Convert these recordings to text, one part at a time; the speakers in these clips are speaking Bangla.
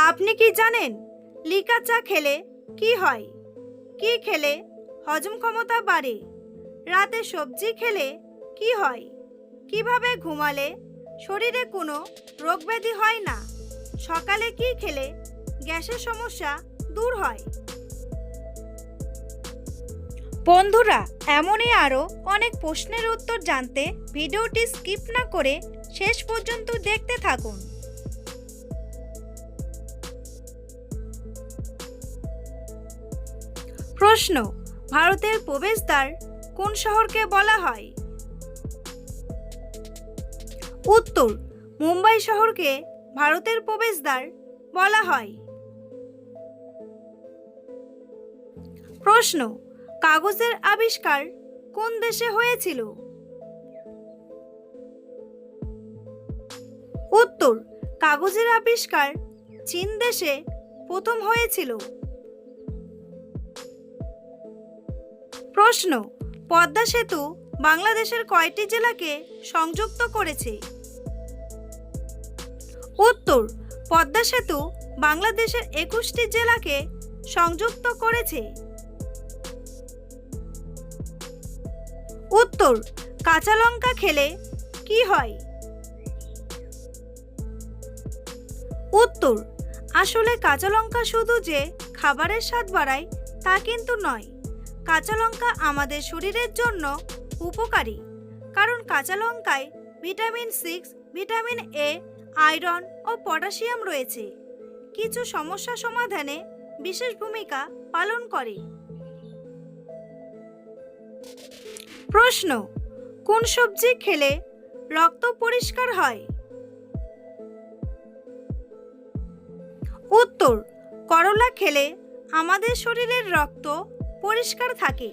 আপনি কি জানেন লিকা চা খেলে কি হয়? কি খেলে হজম ক্ষমতা বাড়ে? রাতে সবজি খেলে কি হয়? কিভাবে ঘুমালে শরীরে কোনো রোগব্যাধি হয় না? সকালে কি খেলে গ্যাসের সমস্যা দূর হয়? বন্ধুরা, এমনই আরও অনেক প্রশ্নের উত্তর জানতে ভিডিওটি স্কিপ না করে শেষ পর্যন্ত দেখতে থাকুন। প্রশ্ন: ভারতের প্রবেশদ্বার কোন শহরকে বলা হয়? উত্তর: মুম্বাই শহরকে ভারতের প্রবেশদ্বার বলা হয়। প্রশ্ন: কাগজের আবিষ্কার কোন দেশে হয়েছিল? উত্তর: কাগজের আবিষ্কার চীন দেশে প্রথম হয়েছিল। প্রশ্ন: পদ্মা সেতু বাংলাদেশের কয়টি জেলাকে সংযুক্ত করেছে? উত্তর: পদ্মা সেতু বাংলাদেশের 21টি জেলাকে সংযুক্ত করেছে। উত্তর: কাঁচা লঙ্কা খেলে কি হয়? উত্তর: আসলে কাঁচা লঙ্কা শুধু যে খাবারের স্বাদ বাড়ায় তা কিন্তু নয়। কাঁচা লঙ্কা আমাদের শরীরের জন্য উপকারী, কারণ কাঁচা লঙ্কায় ভিটামিন 6, ভিটামিন এ, আয়রন ও পটাশিয়াম রয়েছে, কিছু সমস্যা সমাধানে বিশেষ ভূমিকা পালন করে। প্রশ্ন: কোন সবজি খেলে রক্ত পরিষ্কার হয়? উত্তর: করলা খেলে আমাদের শরীরের রক্ত পরিষ্কার থাকে।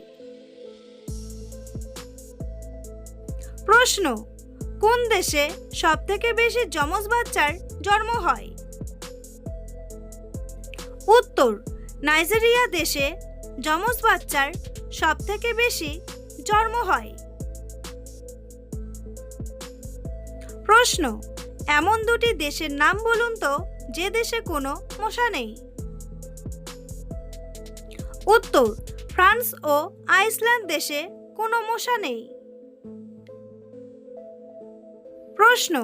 প্রশ্ন: কোন দেশে সবথেকে বেশি যমজ বাচ্চার জন্ম হয়? উত্তর: নাইজেরিয়া দেশে যমজ বাচ্চার সবথেকে বেশি জন্ম হয়। প্রশ্ন: এমন দুটি দেশের নাম বলুন তো যে দেশে কোনো মশা নেই। উত্তর: ফ্রান্স ও আইসল্যান্ড দেশে কোনো মশা নেই। প্রশ্ন: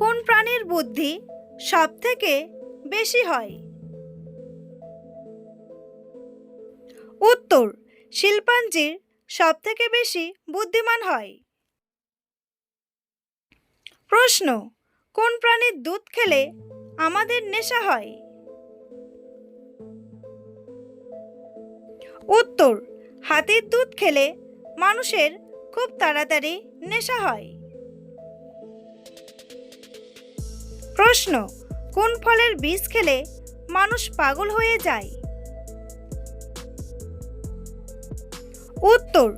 কোন প্রাণীর বুদ্ধি সবথেকে বেশি হয়? উত্তর: শিম্পাঞ্জির সবথেকে বেশি বুদ্ধিমান হয়। প্রশ্ন: কোন প্রাণীর দুধ খেলে আমাদের নেশা হয়? উত্তর: হাতির দুধ খেলে মানুষের খুব তাড়াতাড়ি নেশা হয়। প্রশ্ন: কোন ফলের বীজ খেলে মানুষ পাগল হয়ে যায়? উত্তর: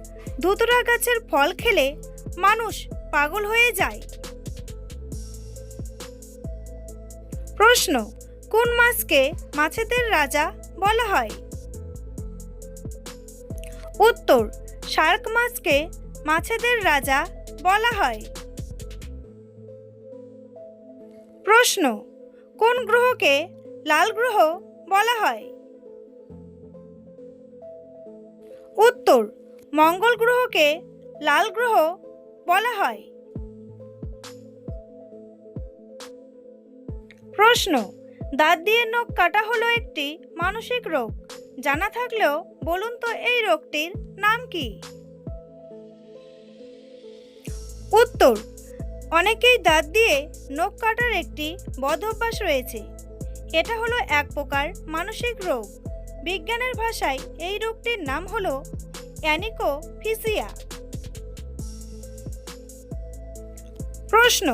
ধুতরা গাছের ফল খেলে মানুষ পাগল হয়ে যায়। প্রশ্ন: কোন মাছকে মাছেদের রাজা বলা হয়? উত্তর: শার্ক মাছকে মাছেদের রাজা বলা হয়। প্রশ্ন: কোন গ্রহকে লাল গ্রহ বলা হয়? উত্তর: মঙ্গল গ্রহকে লাল গ্রহ বলা হয়। প্রশ্ন: দাঁত দিয়ে নখ কাটা হলো একটি মানসিক রোগ, জানা থাকলেও বলুন তো এই রোগটির নাম কি? উত্তর: অনেকেই দাঁত দিয়ে নখ কাটার একটি বদ অভ্যাস রয়েছে। এটা হলো এক প্রকার মানসিক রোগ। বিজ্ঞানের ভাষায় এই রোগটির নাম হলো অ্যানিকোফিজিয়া। প্রশ্ন: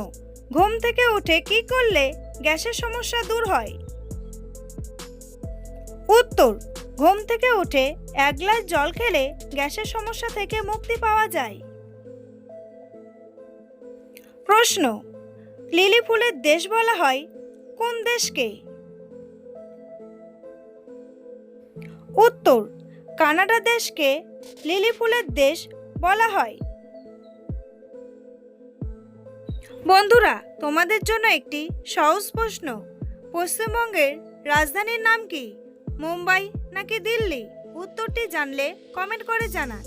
ঘুম থেকে উঠে কি করলে গ্যাসের সমস্যা দূর হয়? উত্তর: ঘুম থেকে উঠে 1 গ্লাস জল খেলে গ্যাসের সমস্যা থেকে মুক্তি পাওয়া যায়। প্রশ্ন: লিলি ফুলের দেশ বলা হয় কোন দেশকে? উত্তর: কানাডা দেশকে লিলি ফুলের দেশ বলা হয়। বন্ধুরা, তোমাদের জন্য একটি সহজ প্রশ্ন। পশ্চিমবঙ্গের রাজধানীর নাম কি? মুম্বাই নাকি দিল্লি? উত্তরটি জানলে কমেন্ট করে জানান।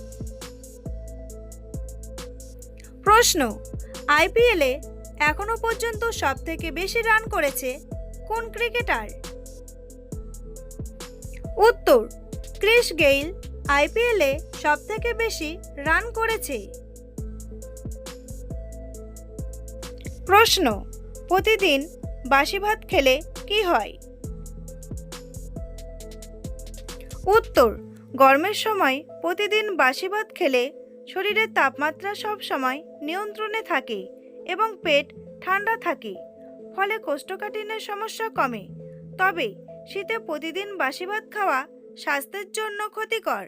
প্রশ্ন, আইপিএলে এখনো পর্যন্ত সবথেকে বেশি রান করেছে কোন ক্রিকেটার? উত্তর, ক্রিস গেইল আইপিএলে সবথেকে বেশি রান করেছে। প্রশ্ন, প্রতিদিন বাসি ভাত খেলে কি হয়? উত্তর, গরমের সময় প্রতিদিন বাসি ভাত খেলে শরীরের তাপমাত্রা সব সময় নিয়ন্ত্রণে থাকে এবং পেট ঠান্ডা থাকে, ফলে কোষ্ঠকাঠিন্যের সমস্যা কমে। তবে শীতে প্রতিদিন বাসি ভাত খাওয়া স্বাস্থ্যের জন্য ক্ষতিকর।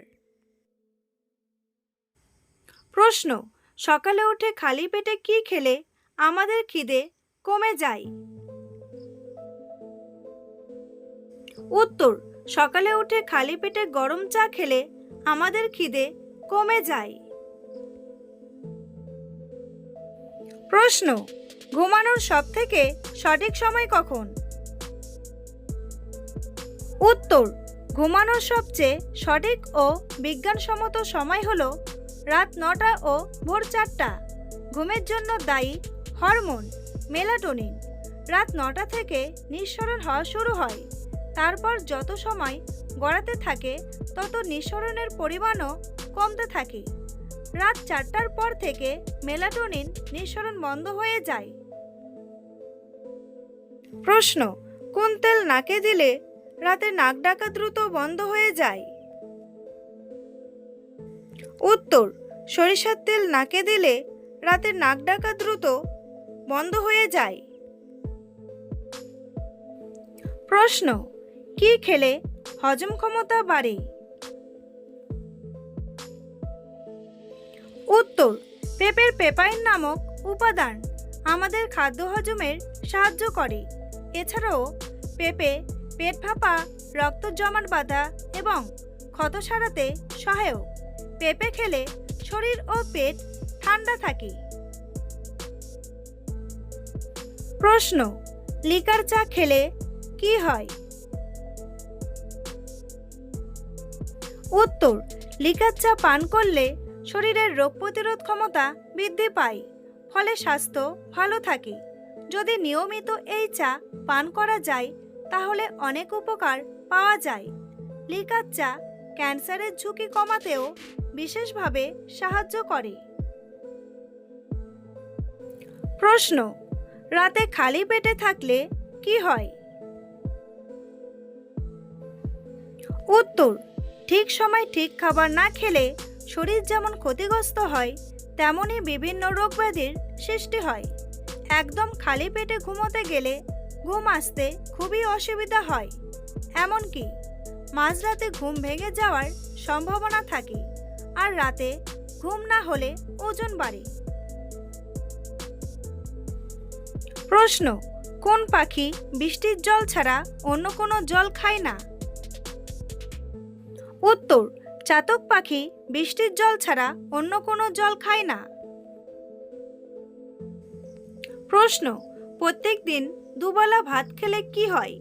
প্রশ্ন, সকালে উঠে খালি পেটে কি খেলে আমাদের খিদে কমে যায়? উত্তর, সকালে উঠে খালি পেটে গরম চা খেলে আমাদের খিদে কমে যায়। প্রশ্ন, ঘুমানোর সবথেকে সঠিক সময় কখন? উত্তর, ঘুমানোর সবচেয়ে সঠিক ও বিজ্ঞানসম্মত সময় হলো রাত 9টা ও ভোর 4টা। ঘুমের জন্য দায়ী হরমোন মেলাটোনিন। রাত 9টা থেকে নিঃসরণ হওয়া শুরু হয়। তারপর যত সময় গড়াতে থাকে তত নিঃসরণের পরিমাণও কমতে থাকে। রাত 4টার পর থেকে মেলাটোনিন নিঃসরণ বন্ধ হয়ে যায়। প্রশ্ন, কোন তেল নাকে দিলে রাতে নাক ডাকা দ্রুত বন্ধ হয়ে যায়? উত্তর, সরিষার তেল নাকে দিলে রাতে নাক ডাকা দ্রুত বন্ধ হয়ে যায়। প্রশ্ন, কি খেলে হজম ক্ষমতা বাড়ে? উত্তর, পেঁপের পেপাইন নামক উপাদান আমাদের খাদ্য হজমের সাহায্য করে। এছাড়াও পেঁপে পেট ফাঁপা, রক্ত জমাট বাঁধা এবং ক্ষত সারাতে সহায়ক। পেঁপে খেলে শরীর ও পেট ঠান্ডা থাকে। প্রশ্ন, লিকার চা খেলে কি হয়? উত্তর, লিকার চা পান করলে শরীরের রোগ প্রতিরোধ ক্ষমতা বৃদ্ধি পায়, ফলে স্বাস্থ্য ভালো থাকে। যদি নিয়মিত এই চা পান করা যায় তাহলে অনেক উপকার পাওয়া যায়। লিকার চা ক্যান্সারের ঝুঁকি কমাতেও বিশেষভাবে সাহায্য করে। প্রশ্ন, রাতে খালি পেটে থাকলে কি হয়? উত্তর, ঠিক সময় ঠিক খাবার না খেলে শরীর যেমন ক্ষতিগ্রস্ত হয় তেমনি বিভিন্ন রোগ ব্যাধির সৃষ্টি হয়। একদম খালি পেটে ঘুমোতে গেলে ঘুম আসতে খুবই অসুবিধা হয়। এমনকি মাঝরাতে ঘুম ভেঙে যাওয়ার সম্ভাবনা থাকে। আর রাতে ঘুম না হলে ওজন বাড়ে। প্রশ্ন, কোন পাখি বৃষ্টির জল ছাড়া অন্য কোনো জল খায় না? উত্তর, চাতক পাখি বৃষ্টির জল ছাড়া অন্য কোনো জল খায় না। প্রশ্ন, প্রত্যেক দিন দুবেলা ভাত খেলে কি হয়?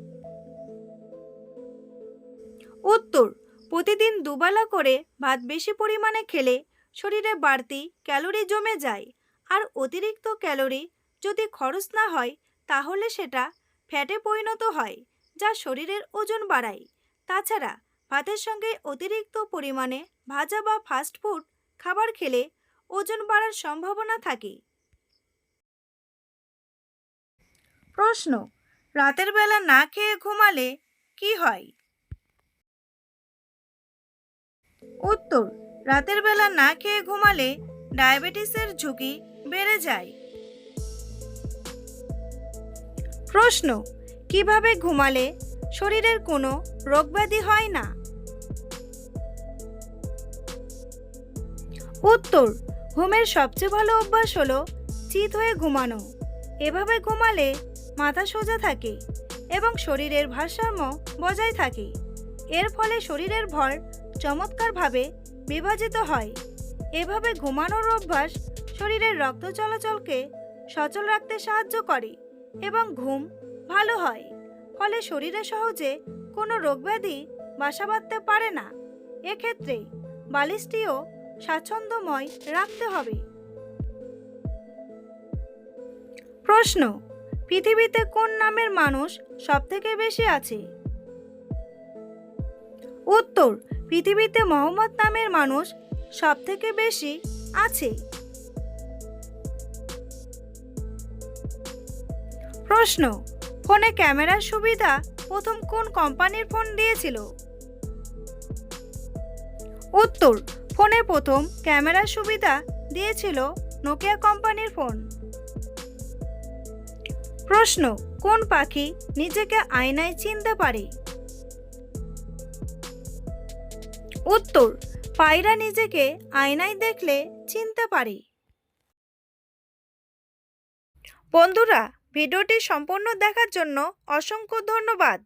উত্তর, প্রতিদিন দুবেলা করে ভাত বেশি পরিমাণে খেলে শরীরে বাড়তি ক্যালোরি জমে যায়। আর অতিরিক্ত ক্যালোরি যদি খরচ না হয় তাহলে সেটা ফ্যাটে পরিণত হয়, যা শরীরের ওজন বাড়ায়। তাছাড়া ভাতের সঙ্গে অতিরিক্ত পরিমাণে ভাজা বা ফাস্ট ফুড খাবার খেলে ওজন বাড়ার সম্ভাবনা থাকে। প্রশ্ন, রাতের বেলা না খেয়ে ঘুমালে কি হয়? উত্তর, রাতের বেলা না খেয়ে ঘুমালে ডায়াবেটিসের ঝুঁকি বেড়ে যায়। প্রশ্ন, কিভাবে ঘুমালে শরীরের কোনো রোগব্যাধি হয় না? উত্তর, ঘুমের সবচেয়ে ভালো অভ্যাস হলো চিত হয়ে ঘুমানো। এভাবে ঘুমালে মাথা সোজা থাকে এবং শরীরের ভারসাম্য বজায় থাকে। এর ফলে শরীরের ভর চমৎকারভাবে বিভাজিত হয়। এভাবে ঘুমানোর অভ্যাস শরীরের রক্ত চলাচলকে সচল রাখতে সাহায্য করে এবং ঘুম ভালো হয়। ফলে শরীরে সহজে কোনো রোগব্যাধি বাসা বাঁধতে পারে না। এক্ষেত্রে বালিশটিও স্বাচ্ছন্দ্যময় রাখতে হবে। প্রশ্ন: পৃথিবীতে কোন নামের মানুষ সবথেকে বেশি আছে? উত্তর: পৃথিবীতে মোহাম্মদ নামের মানুষ সবথেকে বেশি আছে। প্রশ্ন: ফোনে ক্যামেরার সুবিধা প্রথম কোন কোম্পানির ফোন দিয়েছিল? উত্তর: ফোনে প্রথম ক্যামেরার সুবিধা দিয়েছিল নোকিয়া কোম্পানির ফোন। প্রশ্ন: কোন পাখি নিজেকে আয়নায় চিনতে পারে? উত্তর: পায়রা নিজেকে আয়নায় দেখলে চিনতে পারে। বন্ধুরা, ভিডিওটি সম্পূর্ণ দেখার জন্য অসংখ্য ধন্যবাদ।